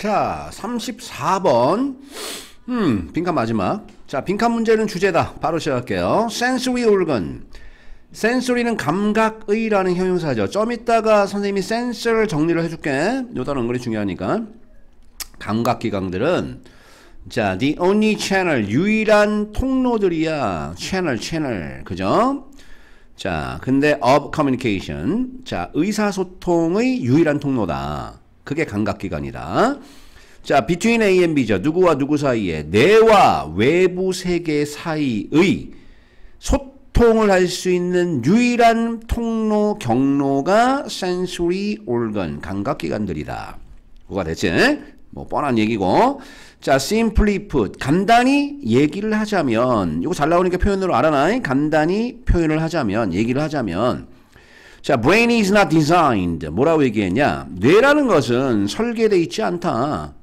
자, 34번. 빈칸 마지막. 자, 빈칸 문제는 주제다. 바로 시작할게요. sensory organ. sensory는 감각의라는 형용사죠. 좀 이따가 선생님이 sensor를 정리를 해줄게. 요 단어 은근히 중요하니까. 감각기관들은 자, the only channel, 유일한 통로들이야. 채널. 그죠? 자, 근데 of communication. 자, 의사소통의 유일한 통로다. 그게 감각기관이다. 자, between A and B죠. 누구와 누구 사이에 내와 외부 세계 사이의 소통을 할 수 있는 유일한 통로 경로가 sensory organ, 감각기관들이다. 뭐가 됐지? 뭐 뻔한 얘기고. 자, simply put, 간단히 얘기를 하자면, 이거 잘 나오니까 표현으로 알아놔. 간단히 표현을 하자면, 얘기를 하자면, 자, brain is not designed. 뭐라고 얘기했냐? 뇌라는 것은 설계되어 있지 않다.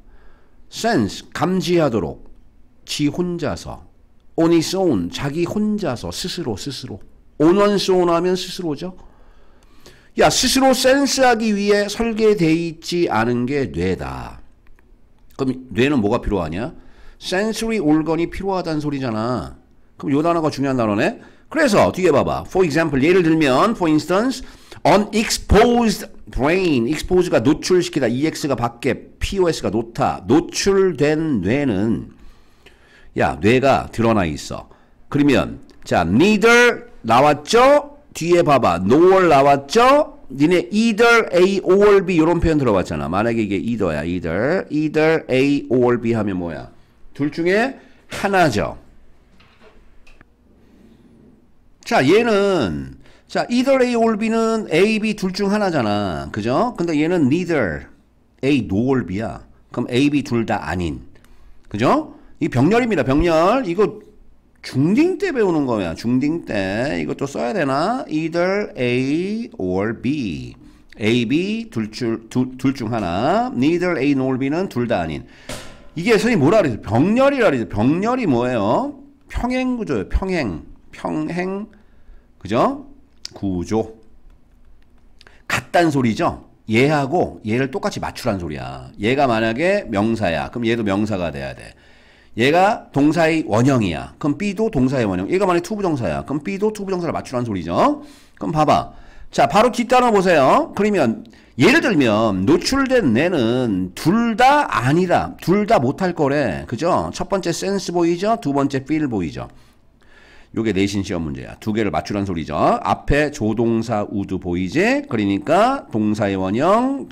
sense, 감지하도록. 지 혼자서. on its own, 자기 혼자서, 스스로. on one's own 하면 스스로죠. 야, 스스로 센스하기 위해 설계되어 있지 않은 게 뇌다. 그럼 뇌는 뭐가 필요하냐? sensory organ이 필요하다는 소리잖아. 그럼 요 단어가 중요한 단어네. 그래서 뒤에 봐봐. For example, 예를 들면 for instance, unexposed brain. exposed가 노출시키다. ex가 밖에, pos가 놓다. 노출된 뇌는 야, 뇌가 드러나 있어. 그러면 자, neither 나왔죠? 뒤에 봐봐. nor 나왔죠? 니네 either A or B 이런 표현 들어봤잖아. 만약에 이게 either야. either A or B 하면 뭐야? 둘 중에 하나죠. 자, 얘는 자, either A or B는 A, B 둘 중 하나잖아. 그죠? 근데 얘는 neither A nor B야. 그럼 A, B 둘 다 아닌. 그죠? 이 병렬입니다. 병렬. 이거 중딩 때 배우는 거야. 중딩 때. 이것도 써야 되나? either A or B. A, B 둘 중 하나. neither A nor B는 둘 다 아닌. 이게 선생님 뭐라 그랬어? 병렬이라 그랬어. 병렬이 뭐예요? 평행 구조예요. 평행. 그죠? 구조. 같단 소리죠? 얘하고 얘를 똑같이 맞추란 소리야. 얘가 만약에 명사야. 그럼 얘도 명사가 돼야 돼. 얘가 동사의 원형이야. 그럼 B도 동사의 원형. 얘가 만약에 투부정사야. 그럼 B도 투부정사를 맞추란 소리죠. 그럼 봐봐. 자, 바로 뒷단어 보세요. 그러면 예를 들면 노출된 뇌는 둘 다 아니다. 둘 다 못할 거래. 그죠? 첫 번째 센스 보이죠? 두 번째 필 보이죠? 요게 내신 시험 문제야. 두 개를 맞추란 소리죠. 앞에 조동사 우드 보이지? 그러니까 동사의 원형.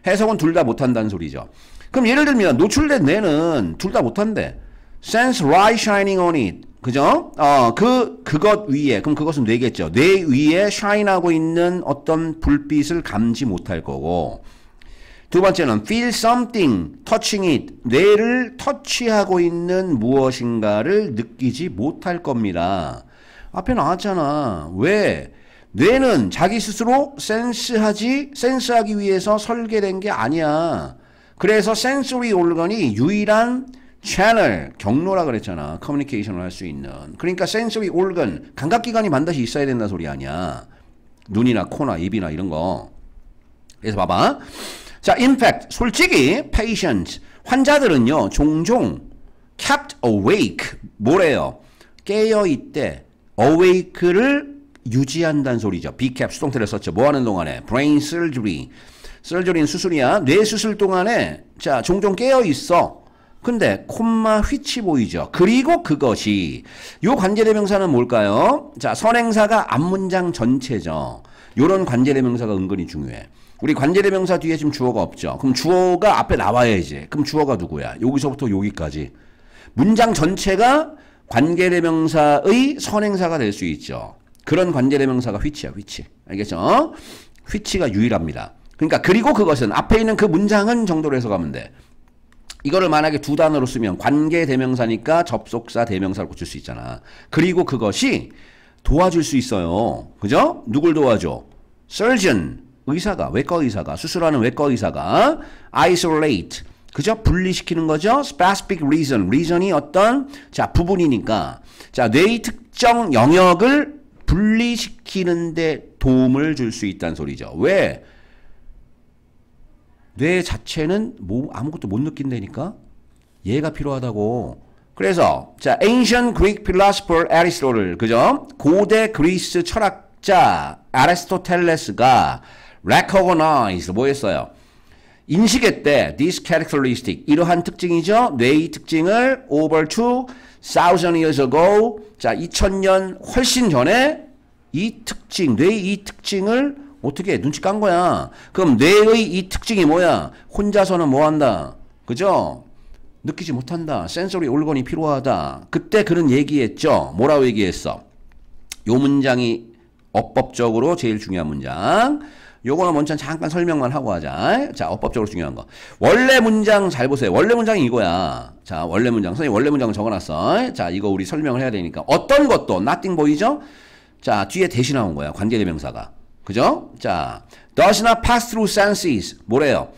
해석은 둘 다 못한다는 소리죠. 그럼 예를 들면 노출된 뇌는 둘 다 못한대. sense light shining on it. 그죠? 그것 위에. 그럼 그것은 뇌겠죠. 뇌 위에 shine하고 있는 어떤 불빛을 감지 못할 거고. 두 번째는 feel something touching it. 뇌를 터치하고 있는 무엇인가를 느끼지 못할 겁니다. 앞에 나왔잖아. 왜? 뇌는 자기 스스로 센스하기 위해서 설계된 게 아니야. 그래서 sensory organ이 유일한 채널, 경로라 그랬잖아. 커뮤니케이션을 할 수 있는. 그러니까 sensory organ, 감각기관이 반드시 있어야 된다는 소리 아니야. 눈이나 코나 입이나 이런 거. 그래서 봐봐. 자, in fact, 솔직히 patient, 환자들은요. 종종 kept awake, 뭐래요? 깨어있대. awake를 유지한다는 소리죠. be kept, 수동태를 썼죠. 뭐 하는 동안에? brain surgery. surgery는 수술이야. 뇌 수술 동안에 자, 종종 깨어 있어. 근데 콤마 which 보이죠. 그리고 그것이 요 관계대명사는 뭘까요? 자, 선행사가 앞문장 전체죠. 요런 관계대명사가 은근히 중요해. 우리 관계대명사 뒤에 지금 주어가 없죠. 그럼 주어가 앞에 나와야지. 그럼 주어가 누구야? 여기서부터 여기까지. 문장 전체가 관계대명사의 선행사가 될 수 있죠. 그런 관계대명사가 which야, which. 알겠죠? which가 유일합니다. 그러니까 그리고 그것은 앞에 있는 그 문장은 정도로 해석하면 돼. 이거를 만약에 두 단어로 쓰면 관계대명사니까 접속사 대명사를 고칠 수 있잖아. 그리고 그것이 도와줄 수 있어요. 그죠? 누굴 도와줘? surgeon, 의사가, 외과 의사가, 수술하는 외과 의사가 isolate, 그죠? 분리시키는 거죠. specific reason이 어떤 자, 부분이니까 자, 뇌의 특정 영역을 분리시키는 데 도움을 줄 수 있다는 소리죠. 왜? 뇌 자체는 뭐 아무것도 못 느낀다니까? 얘가 필요하다고. 그래서 자, ancient Greek philosopher Aristotle, 그죠? 고대 그리스 철학자 아리스토텔레스가 recognized 뭐 했어요? 인식했대. This characteristic, 이러한 특징이죠. 뇌의 특징을 over 2,000 years ago, 자 2000년 훨씬 전에 이 특징, 뇌의 이 특징을 어떻게 눈치 깐 거야. 그럼 뇌의 이 특징이 뭐야? 혼자서는 뭐한다? 그죠? 느끼지 못한다. 센서리 올건이 필요하다. 그때 그는 얘기했죠. 뭐라고 얘기했어? 요 문장이 어법적으로 제일 중요한 문장. 요거는 먼저 잠깐 설명만 하고 하자. 자, 어법적으로 중요한 거. 원래 문장 잘 보세요. 원래 문장이 이거야. 자, 원래 문장. 선생님 원래 문장을 적어놨어. 자, 이거 우리 설명을 해야 되니까. 어떤 것도 nothing 보이죠? 자, 뒤에 대시 나온 거야. 관계대명사가. 그죠? 자, does not pass through senses. 뭐래요?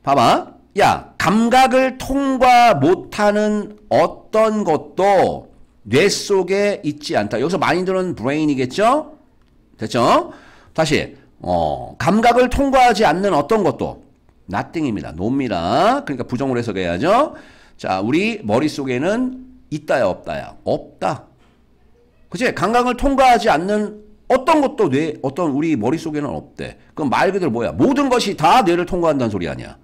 봐봐. 야, 감각을 통과 못하는 어떤 것도 뇌 속에 있지 않다. 여기서 마인드는 brain이겠죠? 됐죠? 다시 감각을 통과하지 않는 어떤 것도 nothing입니다. no입니다. 그러니까 부정으로 해석해야죠. 자, 우리 머릿속에는 있다야 없다야? 없다. 그치? 감각을 통과하지 않는 어떤 것도 어떤 우리 머릿속에는 없대. 그럼 말 그대로 뭐야? 모든 것이 다 뇌를 통과한다는 소리 아니야.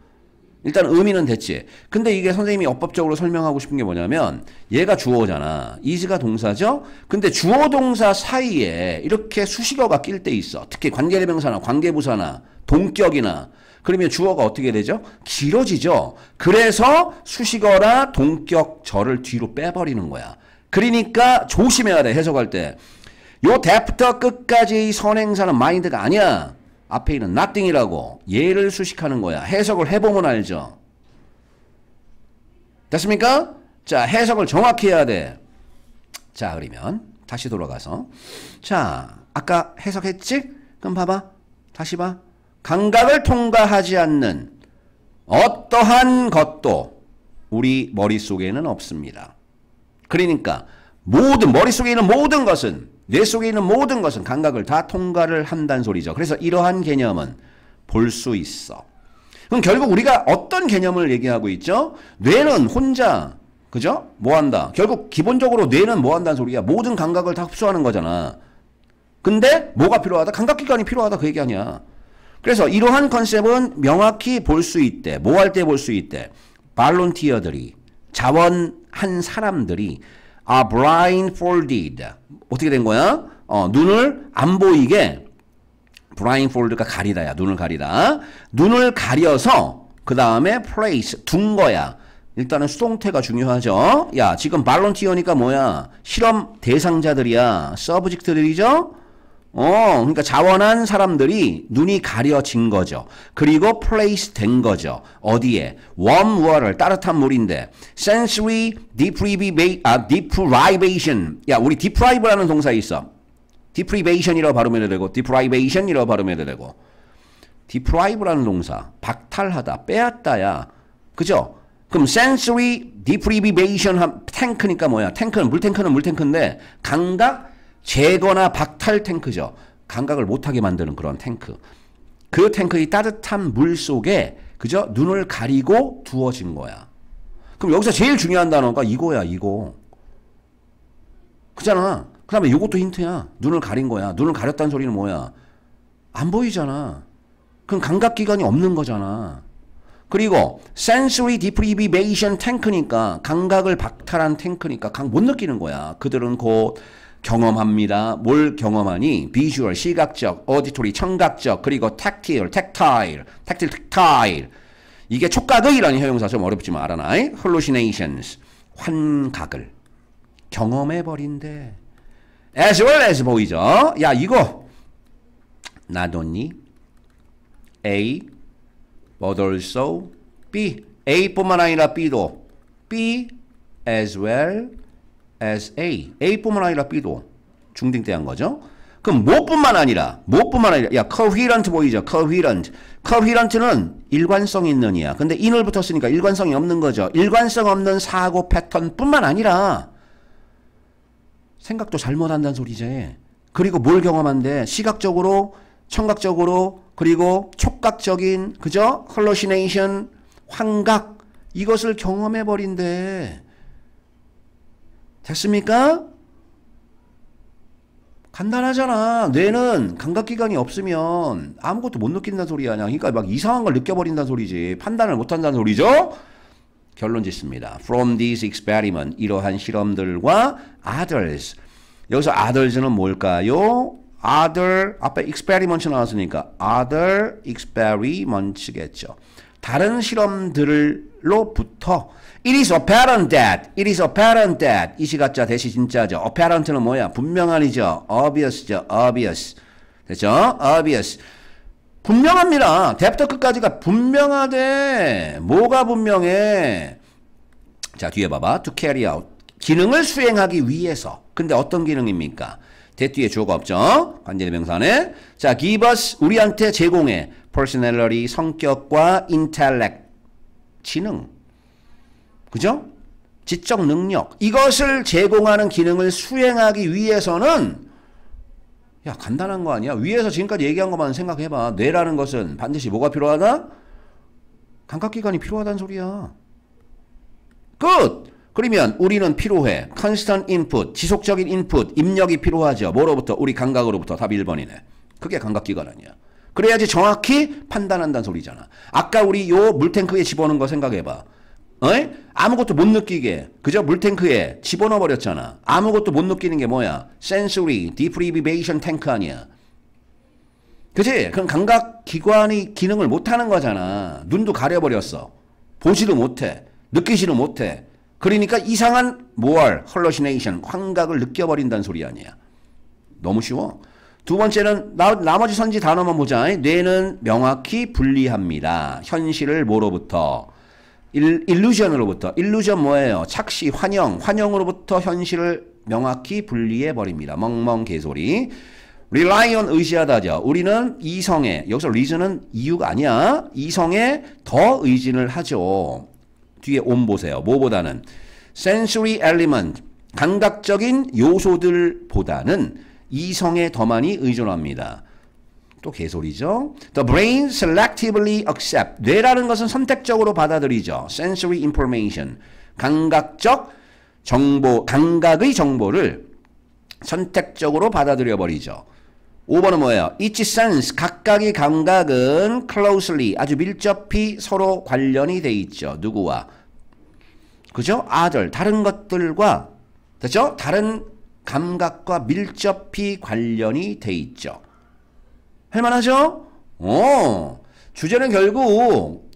일단 의미는 됐지. 근데 이게 선생님이 어법적으로 설명하고 싶은 게 뭐냐면 얘가 주어잖아. is가 동사죠. 근데 주어 동사 사이에 이렇게 수식어가 낄 때 있어. 특히 관계대명사나 관계부사나 동격이나 그러면 주어가 어떻게 되죠? 길어지죠. 그래서 수식어나 동격절을 뒤로 빼버리는 거야. 그러니까 조심해야 돼. 해석할 때. 요 대부터 끝까지 선행사는 mind가 아니야. 앞에 있는 nothing이라고 얘를 수식하는 거야. 해석을 해보면 알죠. 됐습니까? 자, 해석을 정확히 해야 돼. 자, 그러면 다시 돌아가서 자, 아까 해석했지? 그럼 봐봐. 다시 봐. 감각을 통과하지 않는 어떠한 것도 우리 머릿속에는 없습니다. 그러니까 모든 머릿속에 있는 모든 것은 뇌 속에 있는 모든 것은 감각을 다 통과를 한다는 소리죠. 그래서 이러한 개념은 볼 수 있어. 그럼 결국 우리가 어떤 개념을 얘기하고 있죠? 뇌는 혼자, 그죠? 뭐 한다? 결국 기본적으로 뇌는 뭐 한다는 소리야? 모든 감각을 다 흡수하는 거잖아. 근데 뭐가 필요하다? 감각기관이 필요하다 그 얘기 아니야. 그래서 이러한 컨셉은 명확히 볼 수 있대. 뭐 할 때 볼 수 있대? 발론티어들이, 자원한 사람들이 are blindfolded. 어떻게 된 거야? 눈을 안 보이게 blindfold가 가리다야. 눈을 가리다. 눈을 가려서 그 다음에 place 둔 거야. 일단은 수동태가 중요하죠. 야, 지금 발론티어니까 뭐야? 실험 대상자들이야. 서브젝트들이죠? 그러니까 자원한 사람들이 눈이 가려진 거죠. 그리고 place 된 거죠. 어디에? warm water, 따뜻한 물인데 sensory deprivation. 야, 우리 deprive라는 동사 있어. deprivation이라고 발음해도 되고 deprivation이라고 발음해도 되고 deprive라는 동사 박탈하다, 빼앗다야. 그죠? 그럼 sensory deprivation 탱크니까 뭐야? 탱크는 물탱크인데 감각 제거나 박탈 탱크죠. 감각을 못하게 만드는 그런 탱크. 그 탱크의 따뜻한 물 속에 그죠? 눈을 가리고 두어진 거야. 그럼 여기서 제일 중요한 단어가 이거야. 이거. 그잖아. 그 다음에 이것도 힌트야. 눈을 가린 거야. 눈을 가렸다는 소리는 뭐야? 안 보이잖아. 그럼 감각기관이 없는 거잖아. 그리고 sensory deprivation 탱크니까 감각을 박탈한 탱크니까 못 느끼는 거야. 그들은 곧 경험합니다. 뭘 경험하니? 비주얼, 시각적, 어디토리, 청각적, 그리고 텍틸, 이게 촉각의라는 형용사 좀 어렵지만 알아나? hallucinations, 환각을 경험해버린대. as well as 보이죠? 야, 이거 not only A, but also B. A뿐만 아니라 B도 B as well as A. A뿐만 아니라 B도 중딩때한 거죠. 그럼 뭐뿐만 아니라 야, coherent 보이죠? coherent는 일관성 있는 이야. 근데 in을 붙었으니까 일관성이 없는 거죠. 일관성 없는 사고 패턴뿐만 아니라 생각도 잘못한다는 소리지. 그리고 뭘 경험한대? 시각적으로 청각적으로 그리고 촉각적인 그죠? hallucination 환각 이것을 경험해 버린대. 됐습니까? 간단하잖아. 뇌는 감각기관이 없으면 아무것도 못 느낀다는 소리 아니야. 그러니까 막 이상한 걸 느껴버린다는 소리지. 판단을 못한다는 소리죠. 결론 짓습니다. From these experiment 이러한 실험들과 others 여기서 others는 뭘까요? other 앞에 experiment 나왔으니까 other experiments겠죠. 다른 실험들로부터 It is apparent that 이 시가자 대시 진짜죠. apparent는 뭐야? 분명한이죠. obvious죠. obvious 됐죠? obvious 분명합니다. 대부터 끝까지가 분명하대. 뭐가 분명해? 자 뒤에 봐봐. to carry out 기능을 수행하기 위해서. 근데 어떤 기능입니까? 대 뒤에 주어가 없죠. 관계대명사네. 자 give us 우리한테 제공해 personality 성격과 intellect 지능 그죠? 지적 능력 이것을 제공하는 기능을 수행하기 위해서는 야 간단한 거 아니야? 위에서 지금까지 얘기한 것만 생각해봐. 뇌라는 것은 반드시 뭐가 필요하다? 감각기관이 필요하다는 소리야. 끝! 그러면 우리는 필요해. constant input, 지속적인 인풋, 입력이 필요하죠. 뭐로부터? 우리 감각으로부터. 답 1번이네. 그게 감각기관 아니야. 그래야지 정확히 판단한다는 소리잖아. 아까 우리 요 물탱크에 집어넣은 거 생각해봐. 어이? 아무것도 못 느끼게 그죠? 물탱크에 집어넣어 버렸잖아. 아무것도 못 느끼는 게 뭐야? sensory deprivation tank 아니야. 그치? 그럼 감각기관이 기능을 못하는 거잖아. 눈도 가려버렸어. 보지도 못해. 느끼지도 못해. 그러니까 이상한 뭘 hallucination 환각을 느껴버린다는 소리 아니야. 너무 쉬워. 두 번째는 나머지 선지 단어만 보자. 뇌는 명확히 분리합니다. 현실을 뭐로부터? 일루전으로부터. 일루전 뭐예요? 착시, 환영으로부터 현실을 명확히 분리해 버립니다. 멍멍 개소리. rely on 의지하다죠. 우리는 이성에 여기서 reason은 이유가 아니야. 이성에 더 의진을 하죠. 뒤에 on 보세요. 뭐보다는 sensory element 감각적인 요소들보다는 이성에 더 많이 의존합니다. 또 개소리죠. The brain selectively accept. 뇌라는 것은 선택적으로 받아들이죠. sensory information. 감각적 정보, 감각의 정보를 선택적으로 받아들여 버리죠. 5번은 뭐예요? Each sense, 각각의 감각은 closely, 아주 밀접히 서로 관련이 돼 있죠. 누구와? 그죠? other, 다른 것들과, 됐죠? 다른 감각과 밀접히 관련이 돼 있죠. 할만하죠? 주제는 결국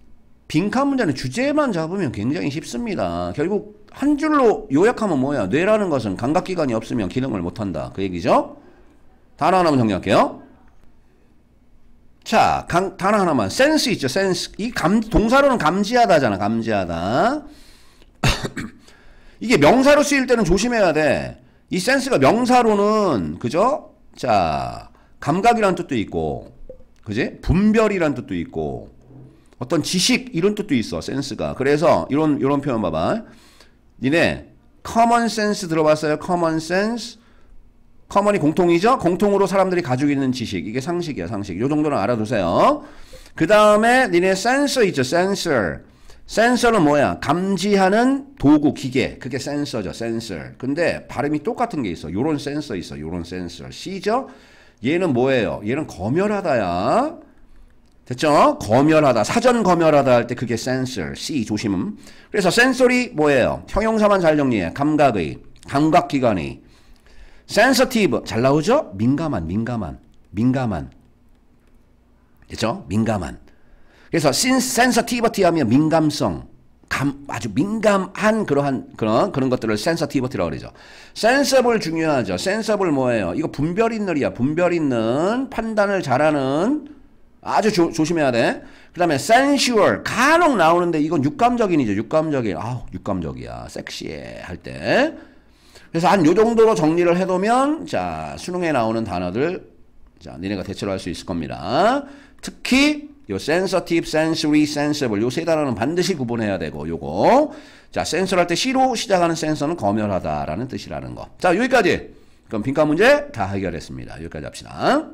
빈칸 문제는 주제만 잡으면 굉장히 쉽습니다. 결국 한 줄로 요약하면 뭐야? 뇌라는 것은 감각기관이 없으면 기능을 못한다. 그 얘기죠? 단어 하나만 정리할게요. 자, 단어 하나만. 센스 있죠? 센스. 이 동사로는 감지하다잖아. 감지하다. 이게 명사로 쓰일 때는 조심해야 돼. 이 센스가 명사로는 그죠? 자, 감각이란 뜻도 있고, 그지? 분별이란 뜻도 있고, 어떤 지식 이런 뜻도 있어. 센스가. 그래서 이런 표현 봐봐. 니네 common sense 들어봤어요? common sense. common이 공통이죠? 공통으로 사람들이 가지고 있는 지식. 이게 상식이야, 상식. 요 정도는 알아두세요. 그 다음에 니네 sensor 있죠? sensor. 센서는 뭐야? 감지하는 도구, 기계. 그게 센서죠. 센서. 근데 발음이 똑같은 게 있어. 요런 센서 있어. 요런 센서. C죠? 얘는 뭐예요? 얘는 검열하다야. 됐죠? 검열하다. 사전 검열하다 할 때 그게 센서. C 조심. 그래서 센서리 뭐예요? 형용사만 잘 정리해. 감각의. 감각기관이. sensitive. 잘 나오죠? 민감한. 됐죠? 민감한. 그래서 sensitivity 하면 민감성, 아주 민감한 그런 것들을 sensitivity라고 그러죠. sensible 중요하죠. sensible 뭐예요? 이거 분별 있는이야. 분별 있는, 판단을 잘하는, 아주 조심해야 돼. 그 다음에 sensual, 간혹 나오는데 이건 육감적인이죠. 육감적인. 육감적이야. 섹시해 할 때. 그래서 한 요 정도로 정리를 해두면 자, 수능에 나오는 단어들 자, 니네가 대처를 할 수 있을 겁니다. 특히 요 sensitive, sensory, sensible 요 세 단어는 반드시 구분해야 되고 요거 자 센서를 할 때 C로 시작하는 센서는 검열하다라는 뜻이라는 거. 자 여기까지. 그럼 빈칸 문제 다 해결했습니다. 여기까지 합시다.